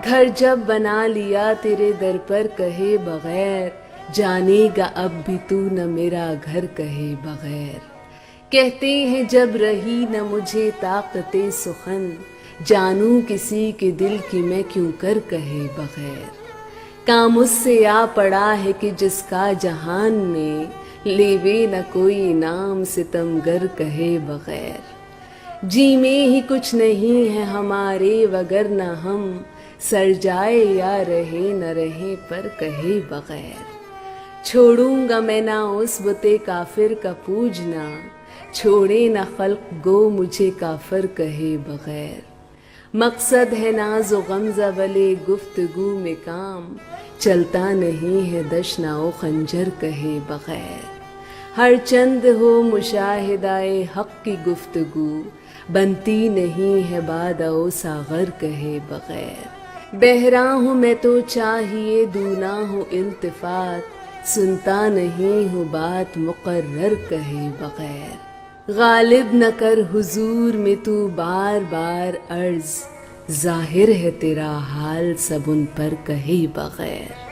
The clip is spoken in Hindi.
घर जब बना लिया तेरे दर पर कहे बगैर, जानेगा अब भी तू न मेरा घर कहे बगैर। कहते हैं जब रही न मुझे ताकते सुखन, जानूं किसी के दिल की मैं क्यों कर कहे बगैर। काम उससे आ पड़ा है कि जिसका जहान में, लेवे न कोई नाम सितमगर कहे बगैर। जी में ही कुछ नहीं है हमारे वगर न हम, सर जाए या रहे न रहे पर कहे बगैर। छोड़ूंगा मैं ना उस बुते काफिर का पूजना, छोड़े न खल्क गो मुझे काफिर कहे बगैर। मकसद है नाज़ो गमज़ा वले गुफ्तगू में काम, चलता नहीं है दशनाओ खंजर कहे बगैर। हर चंद हो मुशाहिदाए हक की गुफ्तगू, बनती नहीं है बादओ सागर कहे बगैर। बहरा हूँ मैं तो चाहिए दूना हूँ इल्तिफात, सुनता नहीं हूँ बात मुकर्रर कहे बगैर। गालिब न कर हुजूर में तू बार बार अर्ज, जाहिर है तेरा हाल सब उन पर कहे बगैर।